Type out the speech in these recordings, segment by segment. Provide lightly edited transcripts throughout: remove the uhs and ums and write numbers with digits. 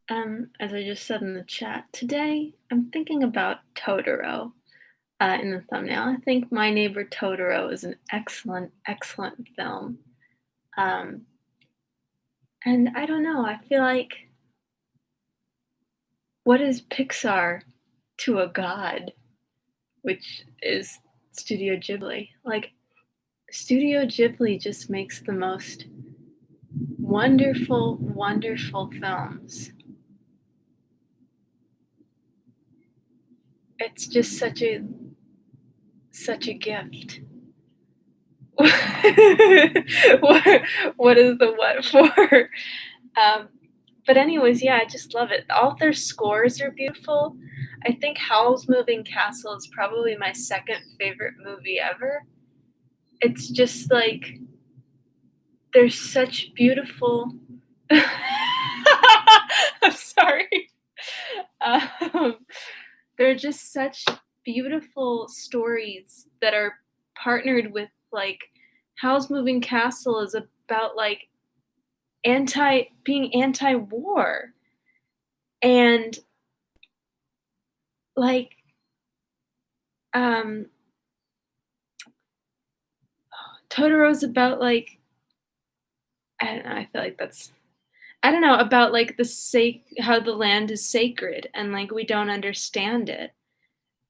As I just said in the chat, today I'm thinking about Totoro in the thumbnail. I think My Neighbor Totoro is an excellent, excellent film. Um, and I don't know, I feel like what is Pixar to a god, which is Studio Ghibli? Like, Studio Ghibli just makes the most wonderful, wonderful films. It's just such a gift. what, what is the what for? Um, but anyways, yeah, I just love it. All of their scores are beautiful. I think Howl's Moving Castle is probably my second favorite movie ever. It's just like there's such beautiful. I'm sorry. Um, they're just such beautiful stories that are partnered with like Howl's Moving Castle is about like being anti-war and like um Totoro's about like I don't know, I feel like that's I don't know, about like how the land is sacred and like we don't understand it.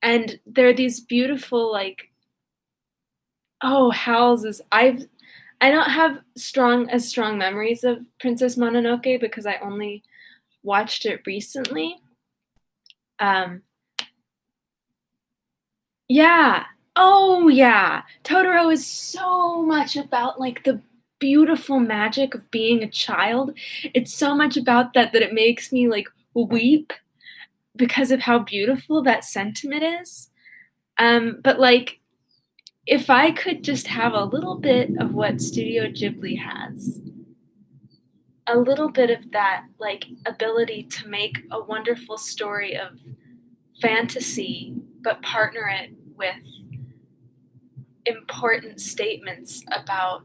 And there are these beautiful like Howl's is I don't have strong memories of Princess Mononoke because I only watched it recently. Um Yeah. Oh, yeah. Totoro is so much about, like, the beautiful magic of being a child. It's so much about that it makes me, like, weep because of how beautiful that sentiment is. But, like, if I could just have a little bit of what Studio Ghibli has, a little bit of that, like, ability to make a wonderful story of fantasy, but partner it with important statements about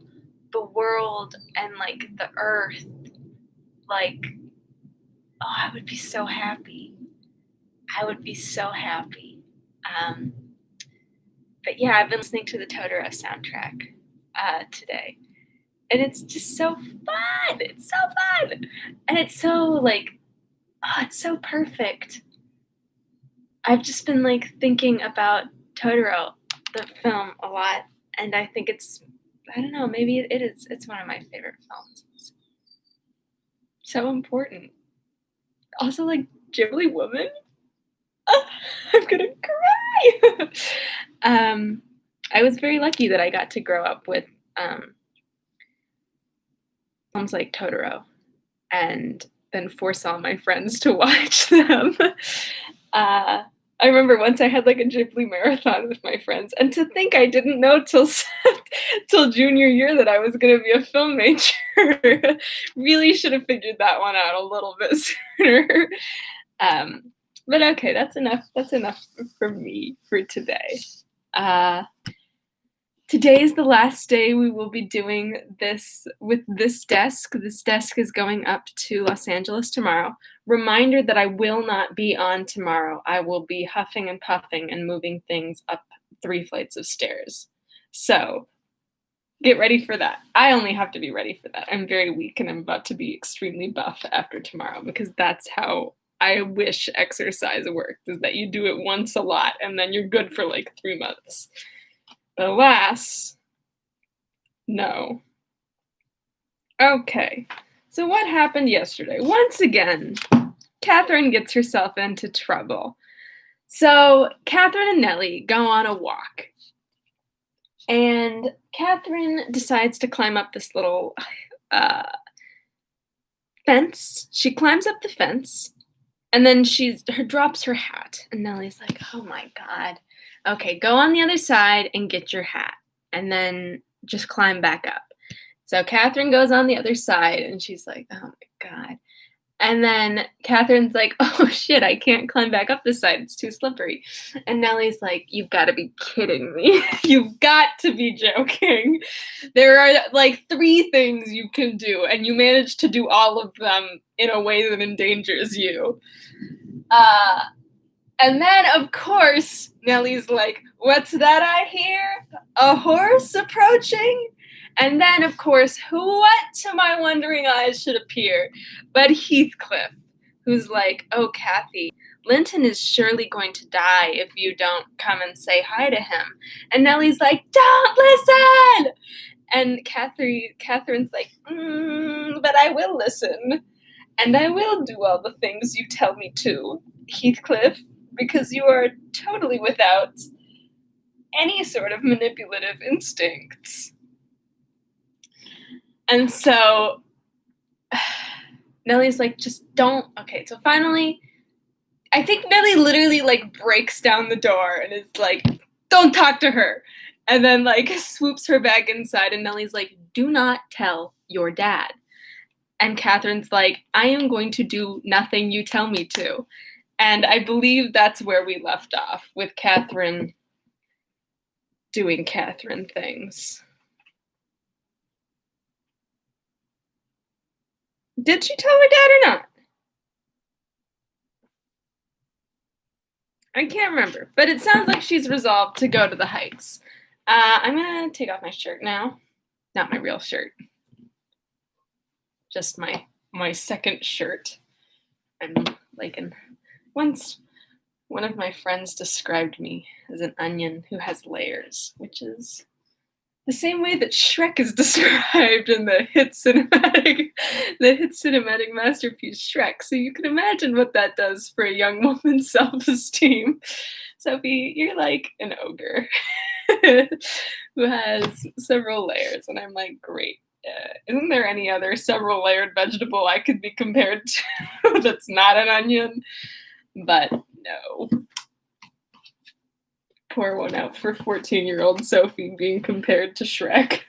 the world and like the earth, like, I would be so happy. I would be so happy. Um, but yeah, I've been listening to the Totoro soundtrack today, and it's just so fun. It's so fun, and it's so like, it's so perfect. I've just been like thinking about Totoro, the film, a lot, and I think I don't know, maybe it is. It's one of my favorite films. It's so important. Also, like Ghibli woman. I'm gonna cry. um, I was very lucky that I got to grow up with films like Totoro, and then force all my friends to watch them. Uh, I remember once I had like a Ghibli marathon with my friends, and to think I didn't know till till junior year that I was going to be a film major. Really should have figured that one out a little bit sooner. Um, but okay, that's enough. That's enough for me for today. Uh, Today is the last day we will be doing this with this desk. This desk is going up to Los Angeles tomorrow. Reminder that I will not be on tomorrow. I will be huffing and puffing and moving things up 3 flights of stairs. So get ready for that. I only have to be ready for that. I'm very weak and I'm about to be extremely buff after tomorrow because that's how I wish exercise worked, is that you do it once a lot and then you're good for like 3 months. But alas, no. Okay, so what happened yesterday? Once again, Catherine gets herself into trouble. So Catherine and Nelly go on a walk, and Catherine decides to climb up this little fence. She climbs up the fence, and then drops her hat. And Nelly's like, "Oh my god! Okay, go on the other side and get your hat, and then just climb back up." So Catherine goes on the other side, and she's like, "Oh my god!" And then Catherine's like, "Oh shit, I can't climb back up this side. It's too slippery." And Nelly's like, "You've got to be kidding me. You've got to be joking. There are like 3 things you can do, and you manage to do all of them in a way that endangers you." Uh, and then, of course, Nelly's like, "What's that I hear? A horse approaching?" And then, of course, what to my wondering eyes should appear but Heathcliff, who's like, "Oh, Kathy, Linton is surely going to die if you don't come and say hi to him." And Nelly's like, "Don't listen!" And Catherine's like, "But I will listen. And I will do all the things you tell me to, Heathcliff, because you are totally without any sort of manipulative instincts." And so Nelly's like, "Just don't." Okay, so finally, I think Nelly literally like breaks down the door and is like, "Don't talk to her." And then like swoops her back inside, and Nelly's like, "Do not tell your dad." And Catherine's like, "I am going to do nothing you tell me to." And I believe that's where we left off, with Catherine doing Catherine things. Did she tell her dad or not? I can't remember, but it sounds like she's resolved to go to the Heights. I'm gonna take off my shirt now. Not my real shirt. Just my second shirt. I'm liking. Once one of my friends described me as an onion who has layers, which is the same way that Shrek is described in the hit cinematic masterpiece Shrek. So you can imagine what that does for a young woman's self-esteem. Sophie, you're like an ogre who has several layers, and I'm like, great. Isn't there any other several layered vegetable I could be compared to that's not an onion? But no. Pour one out for 14-year-old Sophie being compared to Shrek.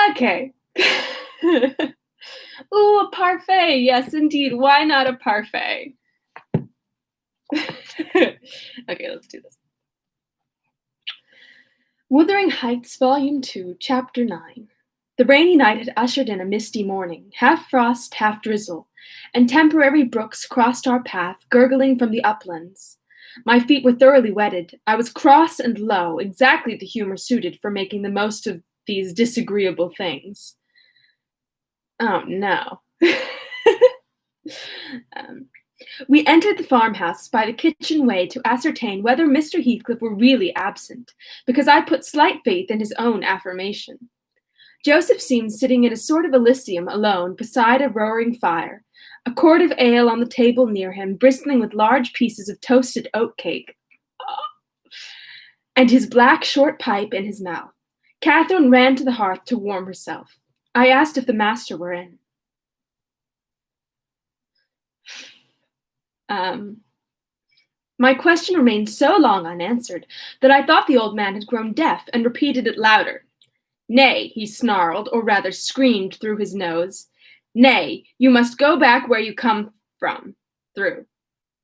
Okay. Ooh, a parfait. Yes, indeed. Why not a parfait? Okay, let's do this. Wuthering Heights, Volume 2, Chapter 9. The rainy night had ushered in a misty morning, half frost, half drizzle, and temporary brooks crossed our path, gurgling from the uplands. My feet were thoroughly wetted. I was cross and low, exactly the humor suited for making the most of these disagreeable things. Oh, no. We entered the farmhouse by the kitchen way to ascertain whether Mr. Heathcliff were really absent, because I put slight faith in his own affirmation. Joseph seemed sitting in a sort of elysium alone beside a roaring fire, a quart of ale on the table near him, bristling with large pieces of toasted oat cake, and his black short pipe in his mouth. Catherine ran to the hearth to warm herself. I asked if the master were in. My question remained so long unanswered that I thought the old man had grown deaf and repeated it louder. "Nay," he snarled, or rather screamed through his nose. "Nay, you must go back where you come from. Through.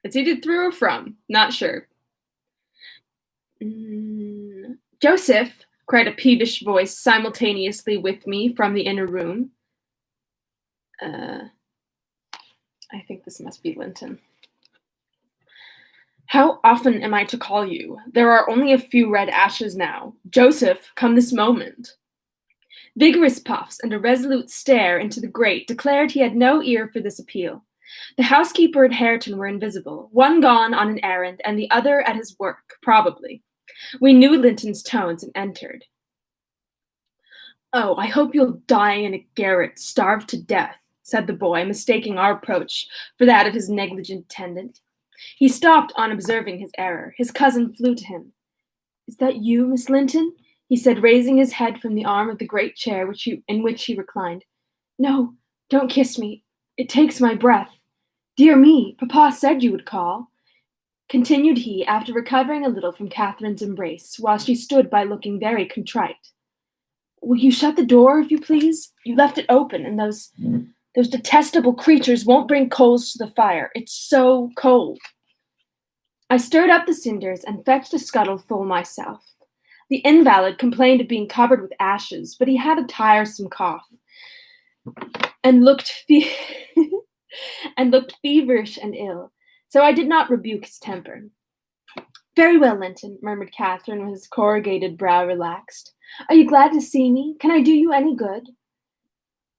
It's either through or from. Not sure." "Joseph," cried a peevish voice simultaneously with me from the inner room. I think this must be Linton. "How often am I to call you? There are only a few red ashes now. Joseph, come this moment." Vigorous puffs and a resolute stare into the grate declared he had no ear for this appeal. The housekeeper and Hareton were invisible, one gone on an errand and the other at his work, probably. We knew Linton's tones and entered. "Oh, I hope you'll die in a garret, starved to death," said the boy, mistaking our approach for that of his negligent attendant. He stopped on observing his error. His cousin flew to him. "Is that you, Miss Linton?" he said, raising his head from the arm of the great chair in which he reclined. "No, don't kiss me. It takes my breath. Dear me, Papa said you would call," continued he, after recovering a little from Catherine's embrace, while she stood by looking very contrite. "Will you shut the door, if you please? You left it open, and those Those detestable creatures won't bring coals to the fire. It's so cold. I stirred up the cinders and fetched a scuttle full myself. The invalid complained of being covered with ashes, but he had a tiresome cough and looked and looked feverish and ill, so I did not rebuke his temper. Very well, Linton, murmured Catherine, with his corrugated brow relaxed. Are you glad to see me? Can I do you any good?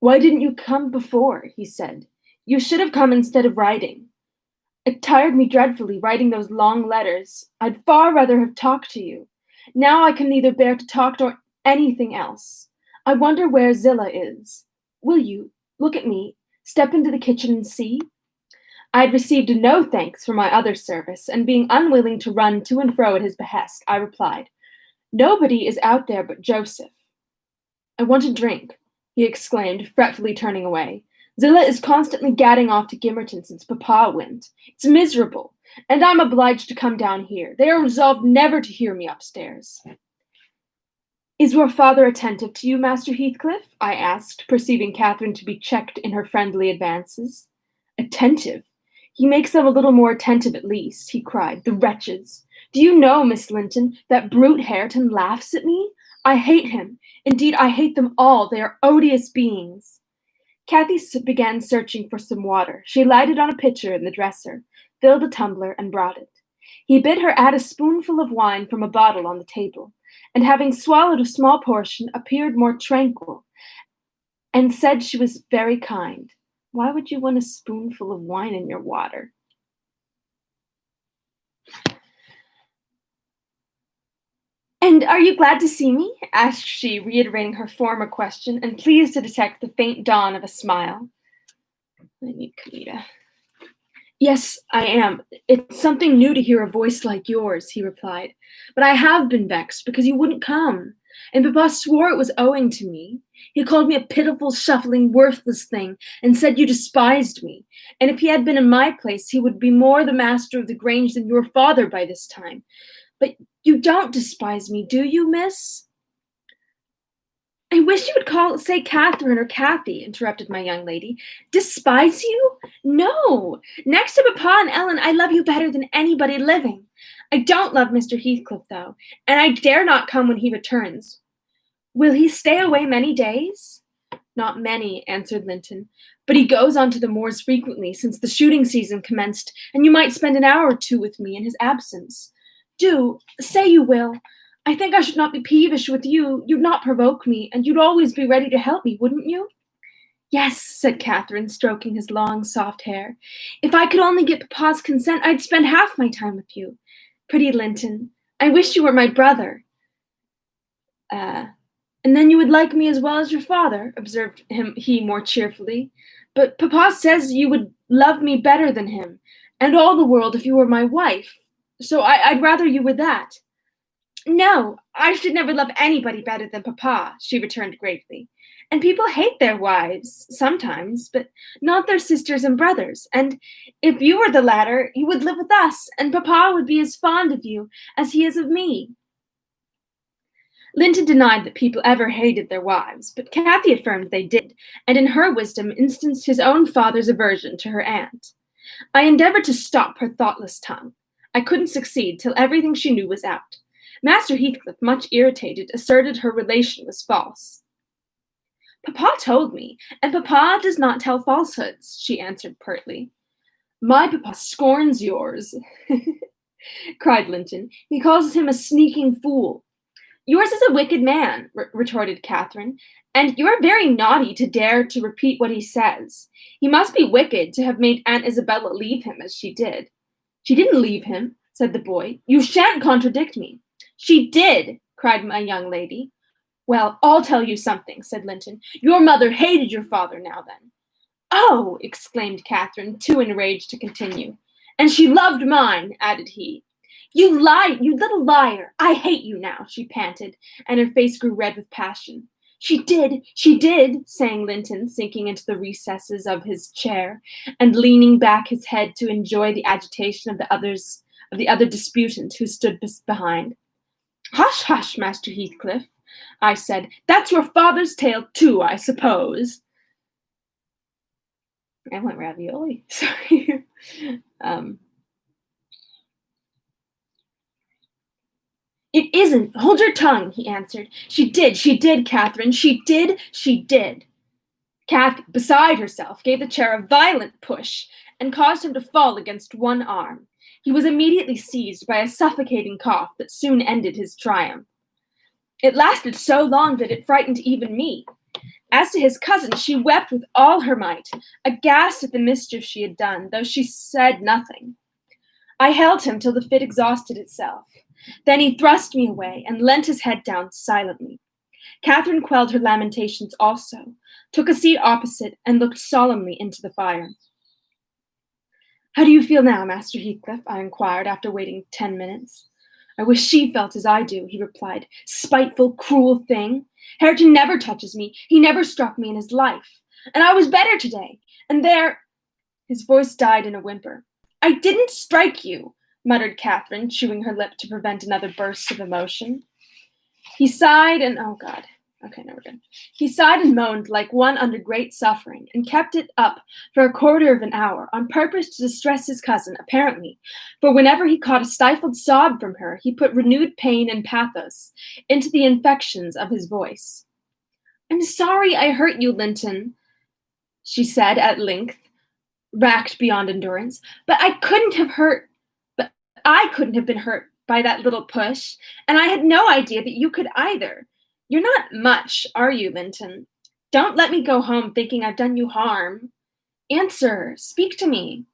Why didn't you come before? He said. You should have come instead of writing. It tired me dreadfully writing those long letters. I'd far rather have talked to you. Now I can neither bear to talk nor anything else. I wonder where Zillah is. Will you, look at me, step into the kitchen and see? I had received no thanks for my other service, and being unwilling to run to and fro at his behest, I replied, Nobody is out there but Joseph. I want a drink, he exclaimed, fretfully turning away. Zillah is constantly gadding off to Gimmerton since Papa went. It's miserable, and I'm obliged to come down here. They are resolved never to hear me upstairs. Is your father attentive to you, Master Heathcliff? I asked, perceiving Catherine to be checked in her friendly advances. Attentive? He makes them a little more attentive at least, he cried. The wretches! Do you know, Miss Linton, that brute Hareton laughs at me? I hate him. Indeed, I hate them all. They are odious beings. Cathy began searching for some water. She lighted on a pitcher in the dresser, filled a tumbler, and brought it. He bid her add a spoonful of wine from a bottle on the table, and having swallowed a small portion, appeared more tranquil, and said she was very kind. Why would you want a spoonful of wine in your water? And are you glad to see me? Asked she, reiterating her former question, and pleased to detect the faint dawn of a smile. I need Kalita. Yes, I am. It's something new to hear a voice like yours, he replied. But I have been vexed because you wouldn't come. And Papa swore it was owing to me. He called me a pitiful, shuffling, worthless thing, and said you despised me. And if he had been in my place, he would be more the master of the Grange than your father by this time. But you don't despise me, do you, miss? I wish you would say Catherine or Cathy, interrupted my young lady. Despise you? No. Next to Papa and Ellen, I love you better than anybody living. I don't love Mr. Heathcliff, though, and I dare not come when he returns. Will he stay away many days? Not many, answered Linton, but he goes on to the moors frequently since the shooting season commenced, and you might spend an hour or two with me in his absence. Do, say you will. I think I should not be peevish with you. You'd not provoke me, and you'd always be ready to help me, wouldn't you? Yes, said Catherine, stroking his long, soft hair. If I could only get Papa's consent, I'd spend half my time with you. Pretty Linton, I wish you were my brother. And then you would like me as well as your father, observed he more cheerfully. But Papa says you would love me better than him, and all the world if you were my wife. So I'd rather you were that. No, I should never love anybody better than Papa, she returned gravely. And people hate their wives, sometimes, but not their sisters and brothers. And if you were the latter, you would live with us, and Papa would be as fond of you as he is of me. Linton denied that people ever hated their wives, but Cathy affirmed they did, and in her wisdom instanced his own father's aversion to her aunt. I endeavored to stop her thoughtless tongue. I couldn't succeed till everything she knew was out. Master Heathcliff, much irritated, asserted her relation was false. Papa told me, and Papa does not tell falsehoods, she answered pertly. My Papa scorns yours, cried Linton. He calls him a sneaking fool. Yours is a wicked man, retorted Catherine, and you are very naughty to dare to repeat what he says. He must be wicked to have made Aunt Isabella leave him as she did. She didn't leave him, said the boy. You shan't contradict me. She did, cried my young lady. Well, I'll tell you something, said Linton. Your mother hated your father now then. Oh, exclaimed Catherine, too enraged to continue. And she loved mine, added he. You lie, you little liar. I hate you now, she panted, and her face grew red with passion. She did, sang Linton, sinking into the recesses of his chair, and leaning back his head to enjoy the agitation of the other disputant who stood behind. Hush, hush, Master Heathcliff, I said. That's your father's tale too, I suppose. I want ravioli. Sorry. um, it isn't. Hold your tongue, he answered. She did, Catherine. She did. Kathy, beside herself, gave the chair a violent push and caused him to fall against one arm. He was immediately seized by a suffocating cough that soon ended his triumph. It lasted so long that it frightened even me. As to his cousin, she wept with all her might, aghast at the mischief she had done, though she said nothing. I held him till the fit exhausted itself. Then he thrust me away and leant his head down silently. Catherine quelled her lamentations also, took a seat opposite, and looked solemnly into the fire. How do you feel now, Master Heathcliff? I inquired after waiting 10 minutes. I wish she felt as I do, he replied. Spiteful, cruel thing. Hareton never touches me. He never struck me in his life. And I was better today. And there... His voice died in a whimper. I didn't strike you, muttered Catherine, chewing her lip to prevent another burst of emotion. He sighed and... Oh, God. Okay, now we're good. He sighed and moaned like one under great suffering, and kept it up for a quarter of an hour, on purpose to distress his cousin, apparently, for whenever he caught a stifled sob from her, he put renewed pain and pathos into the inflections of his voice. I'm sorry I hurt you, Linton, she said at length, racked beyond endurance, but I couldn't have been hurt by that little push, and I had no idea that you could either. You're not much, are you, Linton? Don't let me go home thinking I've done you harm. Answer, speak to me.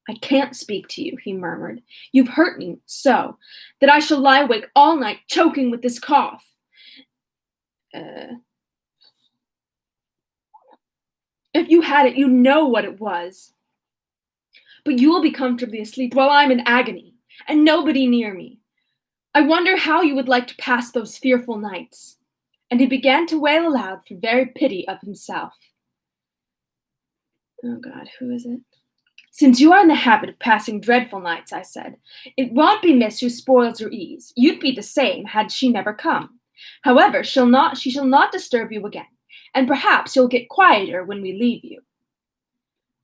I can't speak to you, he murmured. You've hurt me so that I shall lie awake all night choking with this cough. If you had it, you'd know what it was. But you will be comfortably asleep while I'm in agony, and nobody near me. I wonder how you would like to pass those fearful nights. And he began to wail aloud for very pity of himself. Oh, God, who is it? Since you are in the habit of passing dreadful nights, I said, it won't be Miss who spoils your ease. You'd be the same had she never come. However, she shall not disturb you again, and perhaps you'll get quieter when we leave you.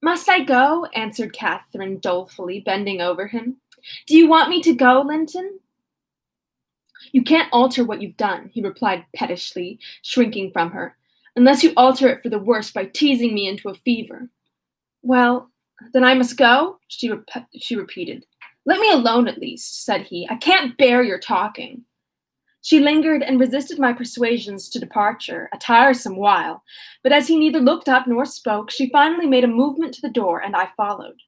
Must I go? Answered Catherine dolefully, bending over him. Do you want me to go, Linton? You can't alter what you've done, he replied pettishly, shrinking from her, unless you alter it for the worse by teasing me into a fever. Well, then I must go, she repeated. Let me alone at least, said he. I can't bear your talking. She lingered and resisted my persuasions to departure, a tiresome while, but as he neither looked up nor spoke, she finally made a movement to the door, and I followed.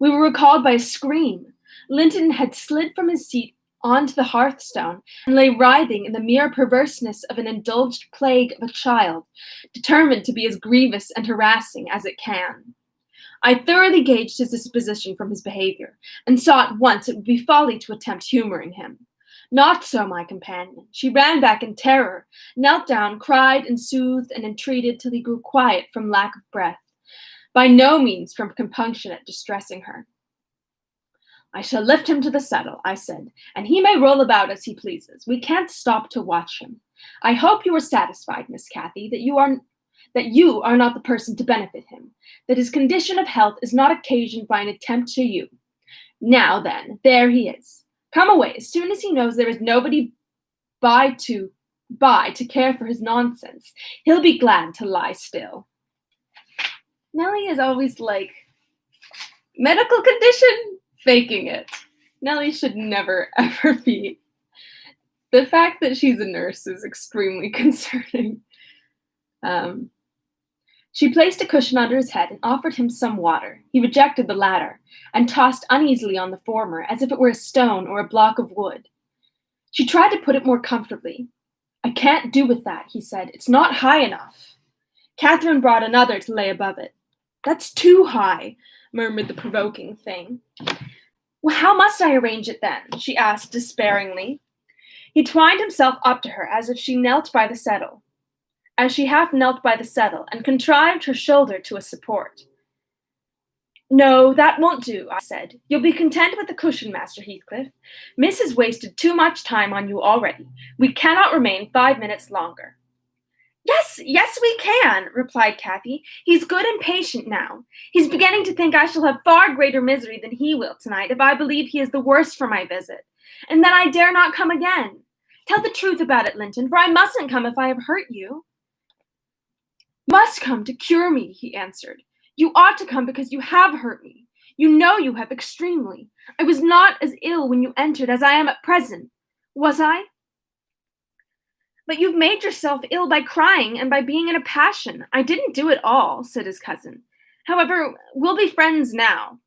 We were recalled by a scream. Linton had slid from his seat onto the hearthstone and lay writhing in the mere perverseness of an indulged plague of a child, determined to be as grievous and harassing as it can. I thoroughly gauged his disposition from his behavior, and saw at once it would be folly to attempt humoring him. Not so my companion. She ran back in terror, knelt down, cried and soothed and entreated till he grew quiet from lack of breath, by no means from compunction at distressing her. I shall lift him to the settle, I said, and he may roll about as he pleases. We can't stop to watch him. I hope you are satisfied, Miss Cathy, that you are not the person to benefit him, that his condition of health is not occasioned by an attempt to you. Now then, there he is. Come away as soon as he knows there is nobody by to care for his nonsense. He'll be glad to lie still. Nelly is always like, medical condition, faking it. Nelly should never, ever be. The fact that she's a nurse is extremely concerning. She placed a cushion under his head and offered him some water. He rejected the latter, and tossed uneasily on the former, as if it were a stone or a block of wood. She tried to put it more comfortably. I can't do with that, he said. It's not high enough. Catherine brought another to lay above it. That's too high, murmured the provoking thing. Well, how must I arrange it then? She asked despairingly. He twined himself up to her as if she knelt by the settle, as she half knelt by the settle, and contrived her shoulder to a support. No, that won't do, I said. You'll be content with the cushion, Master Heathcliff. Miss has wasted too much time on you already. We cannot remain 5 minutes longer. Yes, yes, we can, replied Kathy. He's good and patient now. He's beginning to think I shall have far greater misery than he will tonight if I believe he is the worse for my visit, and then I dare not come again. Tell the truth about it, Linton, for I mustn't come if I have hurt you. Must come to cure me, he answered. You ought to come because you have hurt me. You know you have extremely. I was not as ill when you entered as I am at present. Was I? But you've made yourself ill by crying and by being in a passion. I didn't do it all, said his cousin. However, we'll be friends now.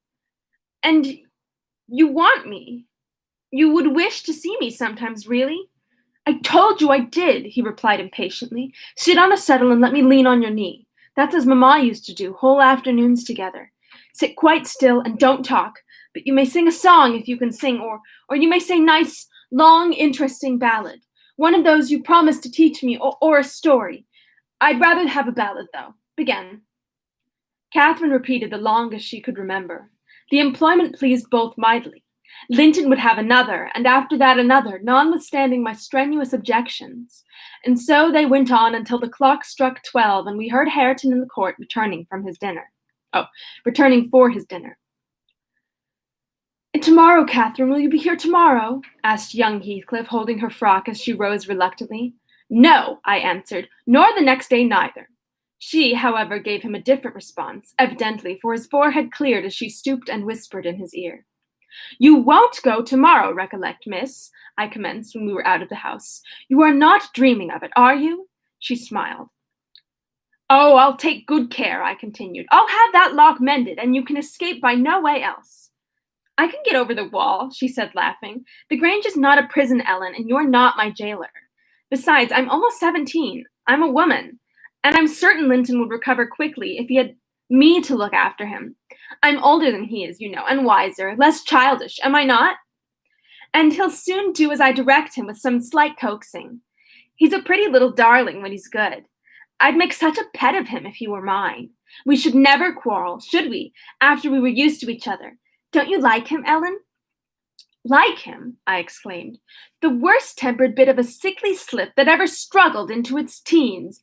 And you want me. You would wish to see me sometimes, really? I told you I did, he replied impatiently. Sit on a settle and let me lean on your knee. That's as Mamma used to do, whole afternoons together. Sit quite still and don't talk, but you may sing a song if you can sing, or you may say nice, long, interesting ballad. One of those you promised to teach me, or a story. I'd rather have a ballad, though. Begin. Catherine repeated the longest she could remember. The employment pleased both mightily. Linton would have another, and after that another, notwithstanding my strenuous objections. And so they went on until the clock struck 12, and we heard Hareton in the court returning for his dinner. And tomorrow, Catherine, will you be here tomorrow? Asked young Heathcliff, holding her frock as she rose reluctantly. No, I answered, nor the next day neither. She, however, gave him a different response, evidently, for his forehead cleared as she stooped and whispered in his ear. You won't go tomorrow, recollect, miss, I commenced when we were out of the house. You are not dreaming of it, are you? She smiled. Oh, I'll take good care, I continued. I'll have that lock mended, and you can escape by no way else. I can get over the wall, she said, laughing. The Grange is not a prison, Ellen, and you're not my jailer. Besides, I'm almost 17. I'm a woman, and I'm certain Linton would recover quickly if he had me to look after him. I'm older than he is, you know, and wiser, less childish, am I not? And he'll soon do as I direct him with some slight coaxing. He's a pretty little darling when he's good. I'd make such a pet of him if he were mine. We should never quarrel, should we, after we were used to each other? Don't you like him, Ellen? Like him, I exclaimed. The worst-tempered bit of a sickly slip that ever struggled into its teens.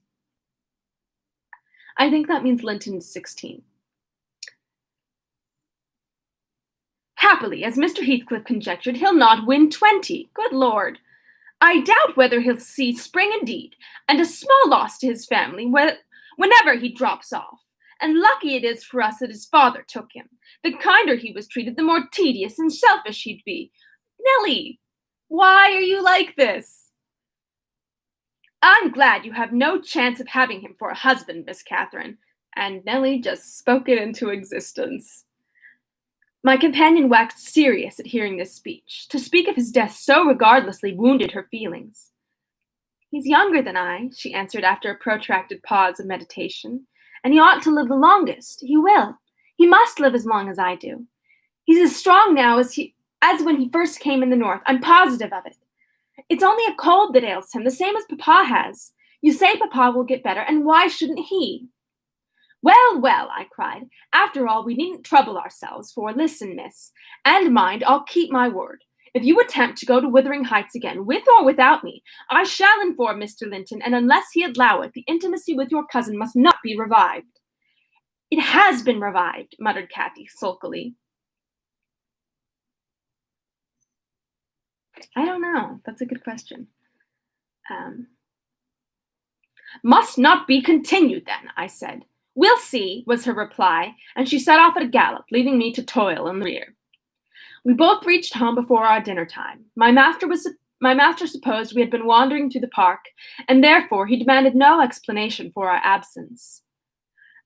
I think that means Linton's 16. Happily, as Mr. Heathcliff conjectured, he'll not win 20. Good Lord! I doubt whether he'll see spring indeed, and a small loss to his family whenever he drops off. And lucky it is for us that his father took him. The kinder he was treated, the more tedious and selfish he'd be. Nelly, why are you like this? I'm glad you have no chance of having him for a husband, Miss Catherine. And Nelly just spoke it into existence. My companion waxed serious at hearing this speech. To speak of his death so regardlessly wounded her feelings. He's younger than I, she answered after a protracted pause of meditation, and he ought to live the longest. He will. He must live as long as I do. He's as strong now as when he first came in the north. I'm positive of it. It's only a cold that ails him, the same as Papa has. You say Papa will get better, and why shouldn't he? Well, well, I cried. After all, we needn't trouble ourselves, for listen, miss, and mind, I'll keep my word. If you attempt to go to Wuthering Heights again, with or without me, I shall inform Mr. Linton, and unless he allow it, the intimacy with your cousin must not be revived. It has been revived, muttered Kathy sulkily. I don't know. That's a good question. Must not be continued, then, I said. We'll see, was her reply, and she set off at a gallop, leaving me to toil in the rear. We both reached home before our dinner time. My master supposed we had been wandering through the park, and therefore he demanded no explanation for our absence.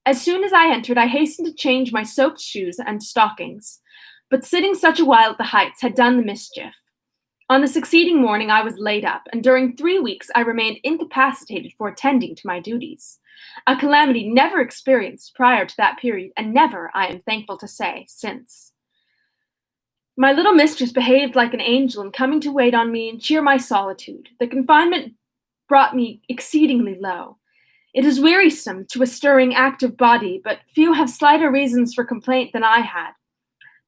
As soon as I entered, I hastened to change my soaked shoes and stockings, but sitting such a while at the Heights had done the mischief. On the succeeding morning I was laid up, and during 3 weeks I remained incapacitated for attending to my duties, a calamity never experienced prior to that period, and never, I am thankful to say, since. My little mistress behaved like an angel in coming to wait on me and cheer my solitude. The confinement brought me exceedingly low. It is wearisome to a stirring, active body, but few have slighter reasons for complaint than I had.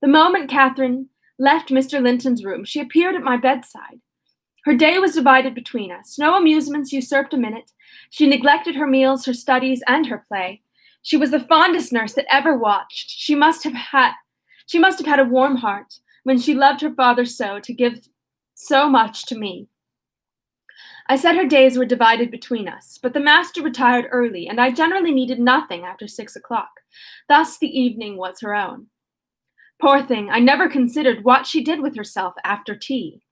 The moment Catherine left Mr. Linton's room, she appeared at my bedside. Her day was divided between us. No amusements usurped a minute. She neglected her meals, her studies, and her play. She was the fondest nurse that ever watched. She must have had a warm heart when she loved her father so to give so much to me. I said her days were divided between us, but the master retired early, and I generally needed nothing after 6 o'clock. Thus the evening was her own. Poor thing, I never considered what she did with herself after tea.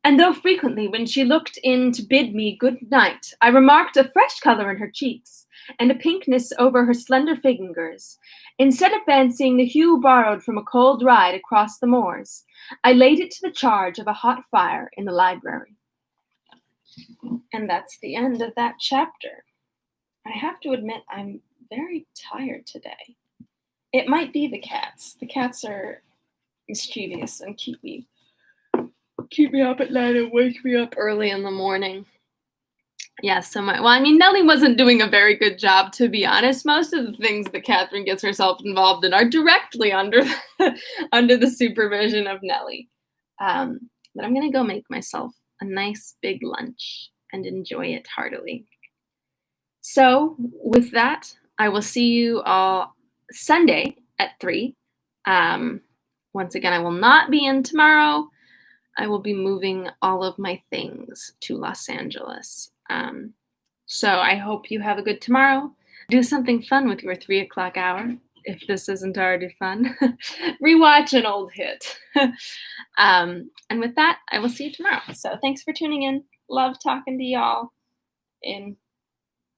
And though frequently when she looked in to bid me good night, I remarked a fresh color in her cheeks, and a pinkness over her slender fingers, instead of fancying the hue borrowed from a cold ride across the moors, I laid it to the charge of a hot fire in the library. And that's the end of that chapter. I have to admit, I'm very tired today. It might be the cats. The cats are mischievous and keep me up at night and wake me up early in the morning. Yes, Nelly wasn't doing a very good job, to be honest. Most of the things that Catherine gets herself involved in are directly under under the supervision of Nelly. But I'm gonna go make myself a nice big lunch and enjoy it heartily. So, with that, I will see you all Sunday at 3. Once again, I will not be in tomorrow. I will be moving all of my things to Los Angeles. So I hope you have a good tomorrow. Do something fun with your 3 o'clock hour, if this isn't already fun. Rewatch an old hit. And with that, I will see you tomorrow. So thanks for tuning in. Love talking to y'all in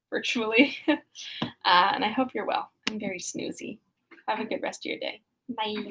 virtually. And I hope you're well. I'm very snoozy. Have a good rest of your day. Bye.